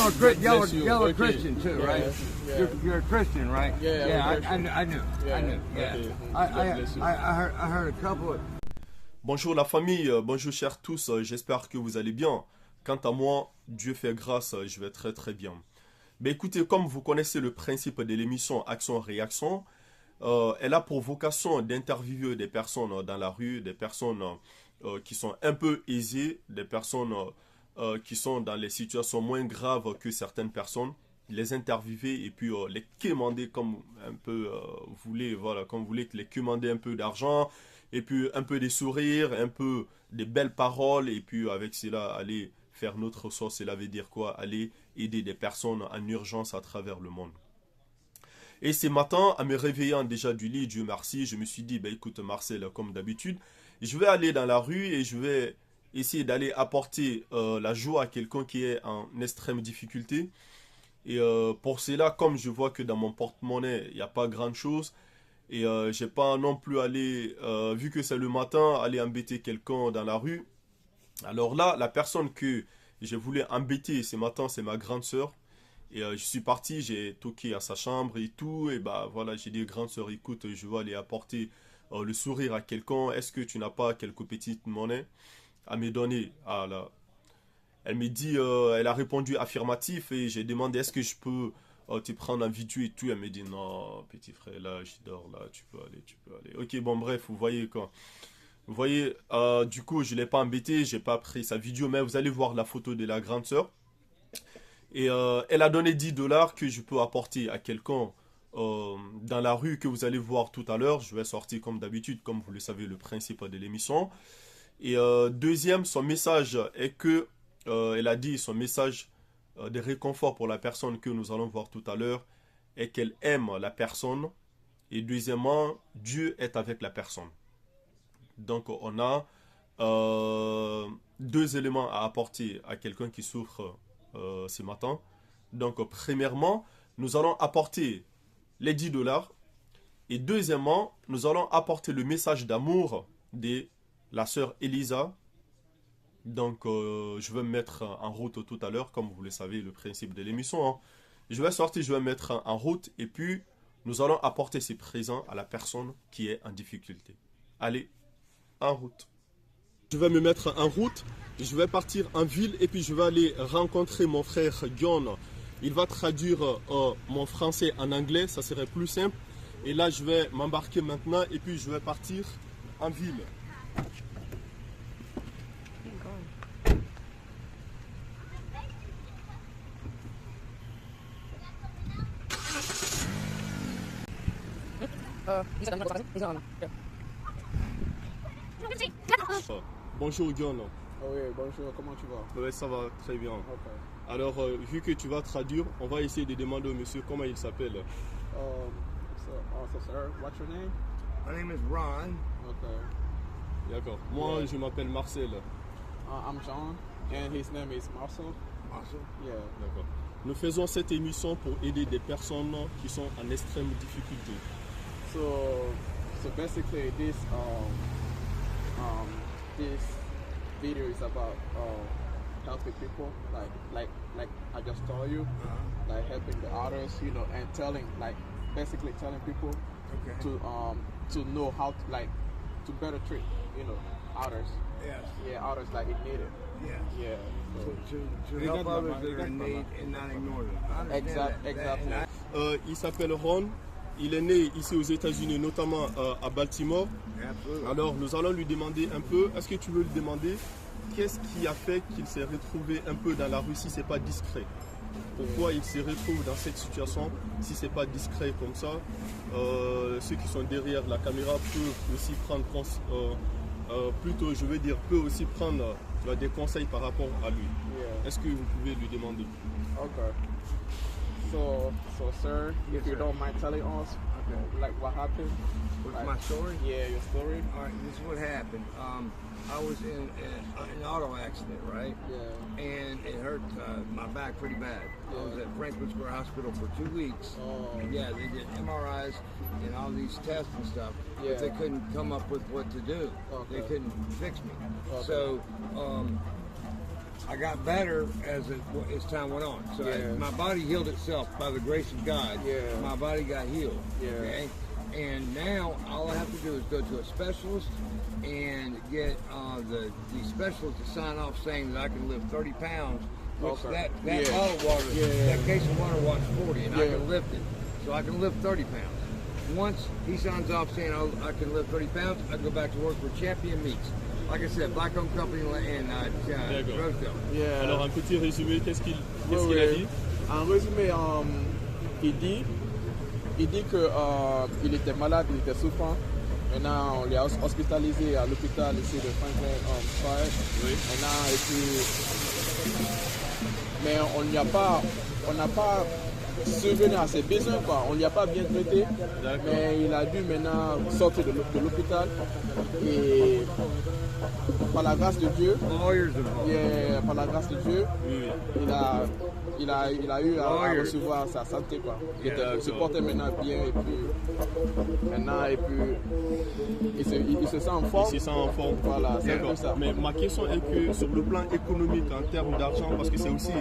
a Christian too, right? You're a Christian, right? I knew. I heard a couple of... Bonjour la famille, bonjour chers tous, j'espère que vous allez bien. Quant à moi, Dieu fait grâce, je vais très très bien. Mais écoutez, comme vous connaissez le principe de l'émission Action-Réaction, elle a pour vocation d'interviewer des personnes dans la rue, des personnes qui sont un peu aisées, des personnes qui sont dans les situations moins graves que certaines personnes, les interviewer et puis les quémander comme un peu vous voulez, voilà, comme vous voulez, les quémander un peu d'argent, et puis un peu des sourires, un peu des belles paroles, et puis avec cela, aller faire notre sauce. Cela veut dire quoi? Aller aider des personnes en urgence à travers le monde. Et ce matin, en me réveillant déjà du lit, Dieu merci, je me suis dit, ben écoute Marcel, comme d'habitude, je vais aller dans la rue et je vais essayer d'aller apporter la joie à quelqu'un qui est en extrême difficulté. Et pour cela, comme je vois que dans mon porte-monnaie, il n'y a pas grand-chose, et j'ai pas non plus allé, vu que c'est le matin, aller embêter quelqu'un dans la rue. Alors là, la personne que je voulais embêter ce matin, c'est ma grande sœur. Et je suis parti, j'ai toqué à sa chambre et tout. Et bah voilà, j'ai dit, grande sœur, écoute, je vais aller apporter le sourire à quelqu'un. Est-ce que tu n'as pas quelques petites monnaies à me donner? Ah là. Elle me dit, elle a répondu affirmatif et j'ai demandé, est-ce que je peux te prendre en vidéo et tout. Elle me dit, non, petit frère, là, je dors, là, tu peux aller. Ok, bon, bref, vous voyez quoi. Vous voyez, du coup, je ne l'ai pas embêté, j'ai pas pris sa vidéo, mais vous allez voir la photo de la grande sœur. Et elle a donné 10 $ que je peux apporter à quelqu'un dans la rue que vous allez voir tout à l'heure. Je vais sortir comme d'habitude, comme vous le savez, le principe de l'émission. Et deuxième, son message est que, elle a dit, son message de réconfort pour la personne que nous allons voir tout à l'heure est qu'elle aime la personne. Et deuxièmement, Dieu est avec la personne. Donc on a deux éléments à apporter à quelqu'un qui souffre ce matin. Donc premièrement, nous allons apporter les 10 $. Et deuxièmement, nous allons apporter le message d'amour de la sœur Elisa. Donc je vais me mettre en route tout à l'heure, comme vous le savez, le principe de l'émission. Hein. Je vais sortir, je vais me mettre en route et puis nous allons apporter ces présents à la personne qui est en difficulté. Allez, en route. Je vais me mettre en route, je vais partir en ville et puis je vais aller rencontrer mon frère John. Il va traduire mon français en anglais, ça serait plus simple. Et là, je vais m'embarquer maintenant et puis je vais partir en ville. Bonjour John. Oui, bonjour, comment tu vas? Oui, ça va très bien. Okay. Alors, vu que tu vas traduire, on va essayer de demander au monsieur comment il s'appelle. So sir, what's your name? My name is Ron. Okay. D'accord. Moi, je m'appelle Marcel. I'm John, and his name is Marcel. Marcel? Yeah. D'accord. Nous faisons cette émission pour aider des personnes qui sont en extrême difficulté. So basically, this video is about helping people, like I just told you, like helping the others, you know, and basically telling people to know how to better treat, you know, others. Yes. Yeah, others like it needed. Yes. Yeah. To help others that are in need and not ignore them. Exactly. Il s'appelle Ron. Il est né ici aux États-Unis, notamment à Baltimore. Alors, nous allons lui demander un peu, est-ce que tu veux lui demander qu'est-ce qui a fait qu'il s'est retrouvé un peu dans la rue si ce n'est pas discret? Pourquoi il se retrouve dans cette situation si ce n'est pas discret comme ça? Ceux qui sont derrière la caméra peuvent aussi prendre, plutôt je veux dire, peuvent aussi prendre des conseils par rapport à lui. Yeah. Est-ce que vous pouvez lui demander? Okay. So sir, if you don't mind telling us, like what happened? What's my story? Yeah, your story. All right, this is what happened. I was in an auto accident, right? Yeah. And it hurt my back pretty bad. I was at Franklin Square Hospital for 2 weeks. And yeah, they did MRIs and all these tests and stuff, but they couldn't come up with what to do. Okay. They couldn't fix me. Okay. So I got better as time went on. So my body healed itself by the grace of God. Yeah. My body got healed. Yeah. Okay? And now all I have to do is go to a specialist and get the specialist to sign off saying that I can lift 30 pounds. Which that bottle of water, that case of water weighs 40, and I can lift it. So I can lift 30 pounds. Once he signs off saying I can lift 30 pounds, I go back to work for Champion Meats. Like I said, black-owned company in Rosedale. Yeah. Alors un petit résumé, qu'est-ce qu'il a dit? En résumé, il dit que il était malade, il était souffrant. Maintenant, on l'a hospitalisé à l'hôpital ici de Franklin Fire. Oui. Maintenant, et puis, mais on n'a pas subvenu à ses besoins, quoi. On ne l'a pas bien traité. Mais il a dû maintenant sortir de l'hôpital. Et par la grâce de Dieu, par la grâce de Dieu, il a eu à recevoir sa santé, quoi. Il se portait maintenant bien et puis il se sent en forme. Il se sent en forme. Voilà, c'est comme ça. Mais ma question est que sur le plan économique, en termes d'argent, parce que c'est aussi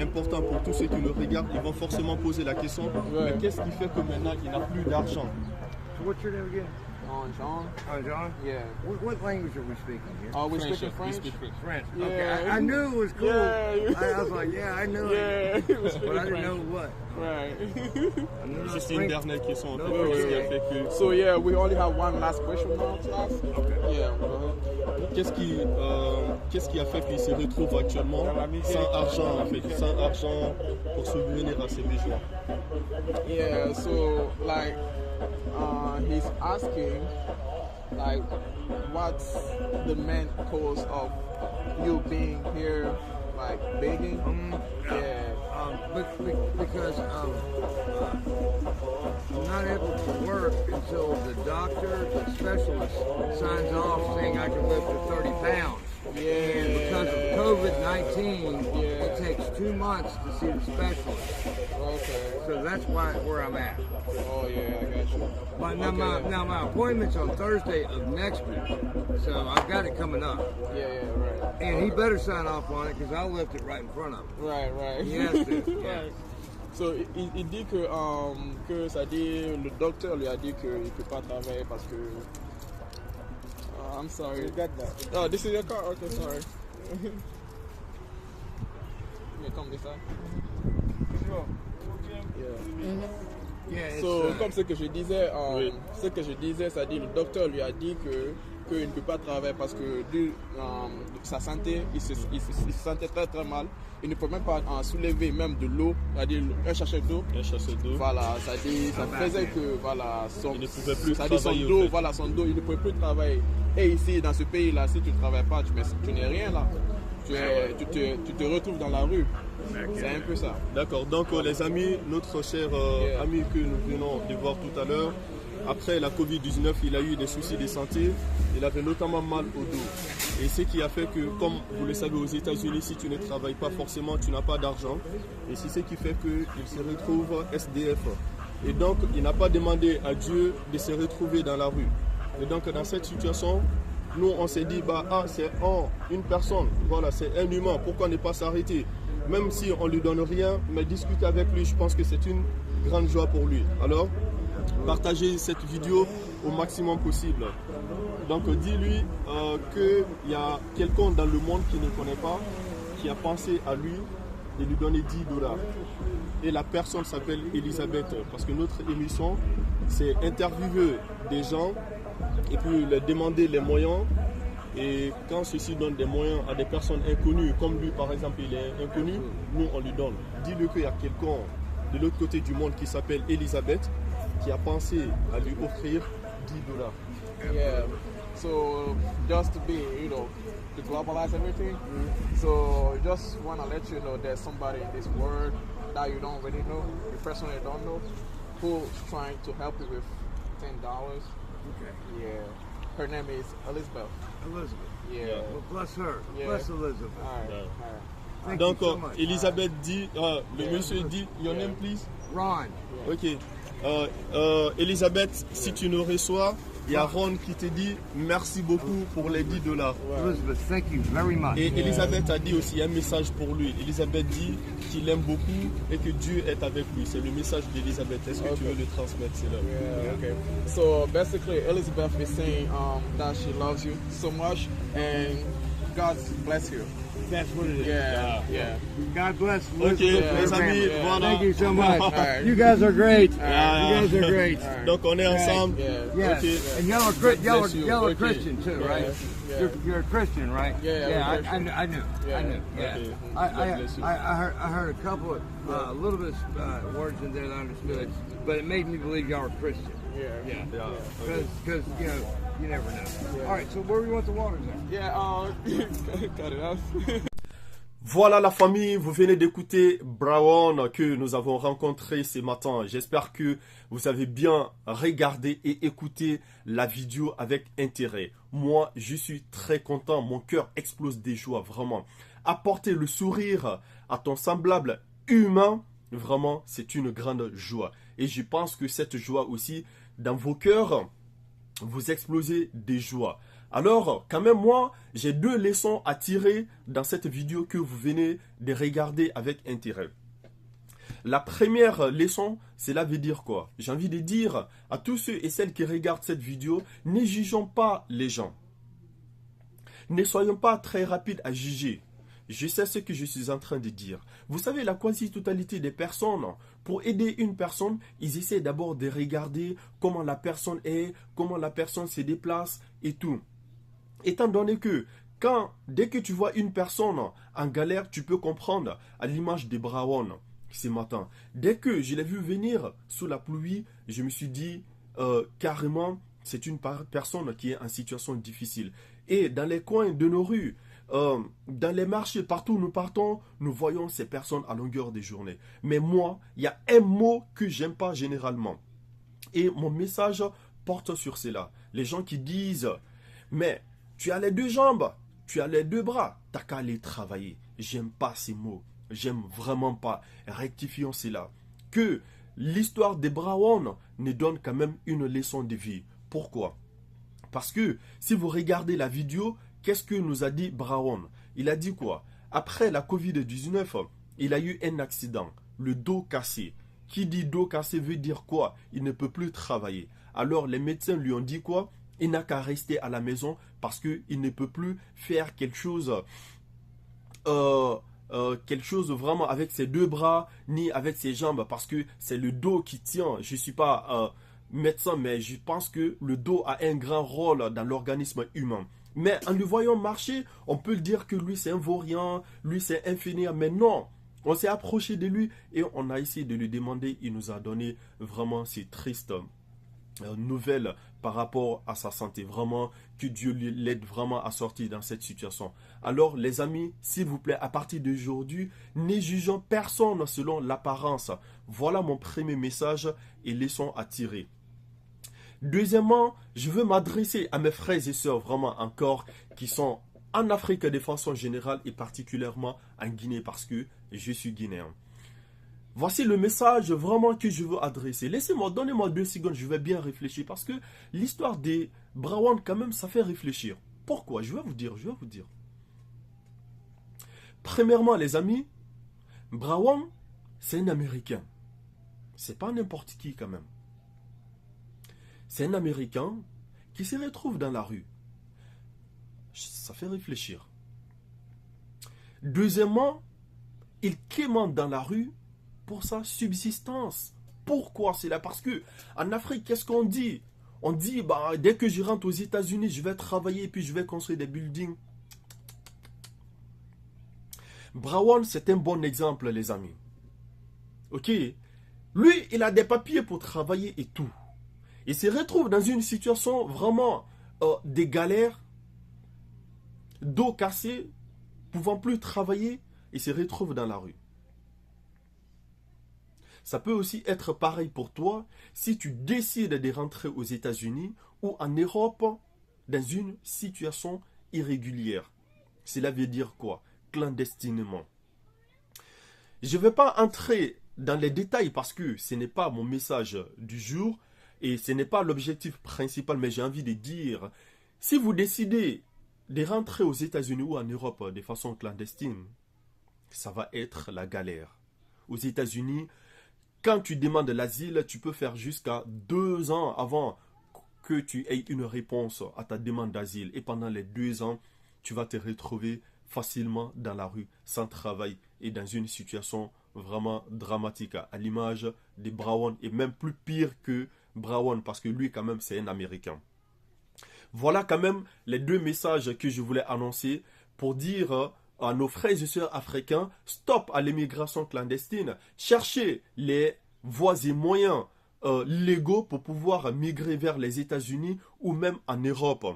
important pour tous ceux qui le regardent, ils vont forcément poser la question, mais qu'est-ce qui fait que maintenant il n'a plus d'argent? What's your name again? John. John? Yeah. What language are we speaking here? We speaking French. French. Yeah. Okay. I knew it was cool. Yeah. I was like, yeah, I knew it. But I didn't know what. Right. C'est une dernière question. Qu'est-ce qui a fait que... So yeah, we only have one last question now to ask. Okay. Yeah. Qu'est-ce qui a fait qu'il se retrouve actuellement sans argent, en fait, sans argent pour subvenir à ses besoins? Yeah. So like, he's asking, like, what's the main cause of you being here, like begging? Because I'm not able to work until the doctor, the specialist, signs off saying I can lift to 30 pounds. Yeah. And because of COVID-19, it takes 2 months to see the specialist. Okay. So that's where I'm at. Oh yeah, I got you. But now my appointment's on Thursday of next week, so I've got it coming up. Yeah, right. And he better sign off on it because I'll lift it right in front of him. Right. He has to. Yeah. Right. So, il dit que ça dit, le docteur lui a dit qu'il ne peut pas travailler parce que... I'm sorry. You got that. Oh, this is your car? Okay, sorry. You come this side? Sure. Yeah, So, comme ce que je disais, ça dit, le docteur lui a dit qu'il ne peut pas travailler parce que sa santé, il se sentait très très mal. Il ne peut même pas soulever même de l'eau, c'est-à-dire un sachet d'eau. Voilà, ça faisait que voilà, il ne pouvait plus travailler. Son dos, voilà, son dos, il ne pouvait plus travailler. Et ici, dans ce pays-là, si tu ne travailles pas, tu n'es rien là. Tu te retrouves dans la rue. C'est un peu ça. D'accord, donc les amis, notre cher ami que nous venons de voir tout à l'heure, après la Covid-19, il a eu des soucis de santé, il avait notamment mal au dos. Et ce qui a fait que, comme vous le savez aux États-Unis, si tu ne travailles pas forcément, tu n'as pas d'argent. Et c'est ce qui fait qu'il se retrouve SDF. Et donc, il n'a pas demandé à Dieu de se retrouver dans la rue. Et donc, dans cette situation, nous, on s'est dit, c'est une personne, voilà, c'est un humain, pourquoi ne pas s'arrêter? Même si on ne lui donne rien, mais discuter avec lui, je pense que c'est une grande joie pour lui. Alors, partagez cette vidéo au maximum possible. Donc, dis-lui qu'il y a quelqu'un dans le monde qui ne connaît pas, qui a pensé à lui de lui donner $10. Et la personne s'appelle Elisabeth, parce que notre émission, c'est interviewer des gens et puis leur demander les moyens. Et quand ceux-ci donnent des moyens à des personnes inconnues, comme lui par exemple, il est inconnu, nous on lui donne. Dis-lui qu'il y a quelqu'un de l'autre côté du monde qui s'appelle Elisabeth, qui a pensé à lui offrir $10. Yeah. So just to be, to globalize everything. So just want to let you know there's somebody in this world that you don't really know, you personally don't know, who's trying to help you with $10. Okay. Yeah. Her name is Elizabeth. Yeah. Well, bless her. Yeah. Bless Elizabeth. All right. Thank Donc, you so much. Elisabeth dit, le monsieur dit, your name please? Ron. Ok. Elisabeth, si tu nous reçois, Il y a Ron qui te dit merci beaucoup pour les $10. Elizabeth, thank you very much. Et Elisabeth a dit aussi un message pour lui. Elisabeth dit qu'il aime beaucoup et que Dieu est avec lui. C'est le message d'Elisabeth. Est-ce que tu veux le transmettre? C'est là. Yeah, okay. So basically, Elizabeth is saying that she loves you so much and God bless you. That's what it is. Yeah. God bless Ok, Elizabeth. les amis, voilà. Thank you so much. right. You guys are great. Yeah. You guys are great. Donc on est ensemble. Yeah. Yes. Ok. And y'all are, Bless you. y'all are Okay. Christian too, Yeah, right? yeah. You're a Christian, right? Yeah, we're I knew. I knew. Yeah. Okay. I heard a couple of a little bit of words in there that I understood, but it made me believe y'all are Christian. Yeah. Because you know you never know. All right, so where do you want the waters at? Yeah. Cut it off. Voilà la famille, vous venez d'écouter Brawan que nous avons rencontré ce matin. J'espère que vous avez bien regardé et écouté la vidéo avec intérêt. Moi, je suis très content, mon cœur explose de joie, vraiment. Apporter le sourire à ton semblable humain, vraiment, c'est une grande joie. Et je pense que cette joie aussi, dans vos cœurs, vous explosez de joie. Alors, quand même, moi, j'ai 2 leçons à tirer dans cette vidéo que vous venez de regarder avec intérêt. La première leçon, cela veut dire quoi? J'ai envie de dire à tous ceux et celles qui regardent cette vidéo, ne jugeons pas les gens. Ne soyons pas très rapides à juger. Je sais ce que je suis en train de dire. Vous savez, la quasi-totalité des personnes, pour aider une personne, ils essaient d'abord de regarder comment la personne est, comment la personne se déplace et tout. Étant donné que dès que tu vois une personne en galère, tu peux comprendre à l'image de Brawan ce matin. Dès que je l'ai vu venir sous la pluie, je me suis dit carrément, c'est une personne qui est en situation difficile. Et dans les coins de nos rues, dans les marchés, partout où nous partons, nous voyons ces personnes à longueur de journée. Mais moi, il y a un mot que j'aime pas généralement. Et mon message porte sur cela. Les gens qui disent, mais tu as les 2 jambes, tu as les 2 bras, t'as qu'à aller travailler. J'aime pas ces mots. J'aime vraiment pas. Rectifions cela. Que l'histoire de Brawan nous donne quand même une leçon de vie. Pourquoi? Parce que si vous regardez la vidéo, qu'est-ce que nous a dit Brawan? Il a dit quoi? Après la Covid-19, il a eu un accident, le dos cassé. Qui dit dos cassé veut dire quoi? Il ne peut plus travailler. Alors les médecins lui ont dit quoi? Il n'a qu'à rester à la maison parce qu'il ne peut plus faire quelque chose vraiment avec ses 2 bras ni avec ses jambes parce que c'est le dos qui tient. Je ne suis pas médecin, mais je pense que le dos a un grand rôle dans l'organisme humain. Mais en le voyant marcher, on peut dire que lui c'est un vaurien, lui c'est un fainéant, mais non. On s'est approché de lui et on a essayé de lui demander. Il nous a donné vraiment ces tristes nouvelles par rapport à sa santé. Vraiment, que Dieu l'aide vraiment à sortir dans cette situation. Alors les amis, s'il vous plaît, à partir d'aujourd'hui, ne jugeons personne selon l'apparence. Voilà mon premier message et leçon à tirer. Deuxièmement, je veux m'adresser à mes frères et sœurs vraiment encore qui sont en Afrique de façon générale et particulièrement en Guinée parce que je suis guinéen. Voici le message vraiment que je veux adresser. Donnez-moi 2 secondes, je vais bien réfléchir parce que l'histoire des Brawan quand même, ça fait réfléchir. Pourquoi? Je vais vous dire. Premièrement, les amis, Brawan, c'est un Américain. C'est pas n'importe qui quand même. C'est un Américain qui se retrouve dans la rue. Ça fait réfléchir. Deuxièmement, il quémande dans la rue pour sa subsistance. Pourquoi? C'est là parce que en Afrique, qu'est-ce qu'on dit? On dit, dès que je rentre aux États-Unis, je vais travailler et puis je vais construire des buildings. Brawan, c'est un bon exemple, les amis. Ok? Lui, il a des papiers pour travailler et tout. Il se retrouve dans une situation vraiment de galère, dos cassé, pouvant plus travailler, il se retrouve dans la rue. Ça peut aussi être pareil pour toi si tu décides de rentrer aux États-Unis ou en Europe dans une situation irrégulière. Cela veut dire quoi? Clandestinement. Je ne vais pas entrer dans les détails parce que ce n'est pas mon message du jour, Et ce n'est pas l'objectif principal, mais j'ai envie de dire, si vous décidez de rentrer aux États-Unis ou en Europe de façon clandestine, ça va être la galère. Aux États-Unis, quand tu demandes l'asile, tu peux faire jusqu'à 2 ans avant que tu aies une réponse à ta demande d'asile. Et pendant les 2 ans, tu vas te retrouver facilement dans la rue, sans travail et dans une situation vraiment dramatique, à l'image de Brown, et même plus pire que Brown, parce que lui, quand même, c'est un Américain. Voilà quand même les 2 messages que je voulais annoncer pour dire à nos frères et sœurs africains, stop à l'immigration clandestine, cherchez les voies et moyens légaux pour pouvoir migrer vers les États-Unis ou même en Europe.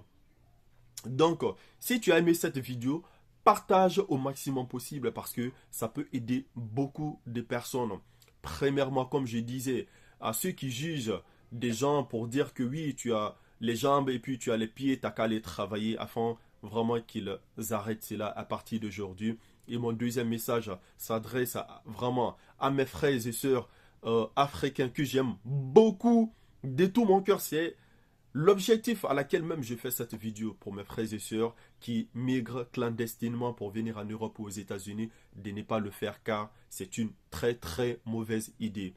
Donc, si tu as aimé cette vidéo, partage au maximum possible parce que ça peut aider beaucoup de personnes. Premièrement, comme je disais, à ceux qui jugent des gens pour dire que oui, tu as les jambes et puis tu as les pieds, tu n'as qu'à aller travailler afin vraiment qu'ils arrêtent cela à partir d'aujourd'hui. Et mon deuxième message s'adresse vraiment à mes frères et sœurs africains que j'aime beaucoup de tout mon cœur. C'est l'objectif à laquelle même je fais cette vidéo pour mes frères et sœurs qui migrent clandestinement pour venir en Europe ou aux États-Unis, de ne pas le faire car c'est une très très mauvaise idée.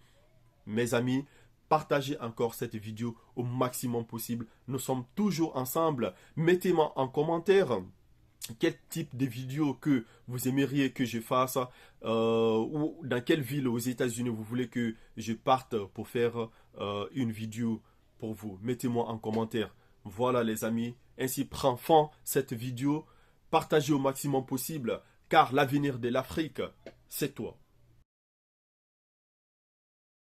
Mes amis, partagez encore cette vidéo au maximum possible. Nous sommes toujours ensemble. Mettez-moi en commentaire quel type de vidéo que vous aimeriez que je fasse ou dans quelle ville aux États-Unis vous voulez que je parte pour faire une vidéo pour vous. Mettez-moi en commentaire. Voilà les amis, ainsi prend fin cette vidéo. Partagez au maximum possible car l'avenir de l'Afrique, c'est toi.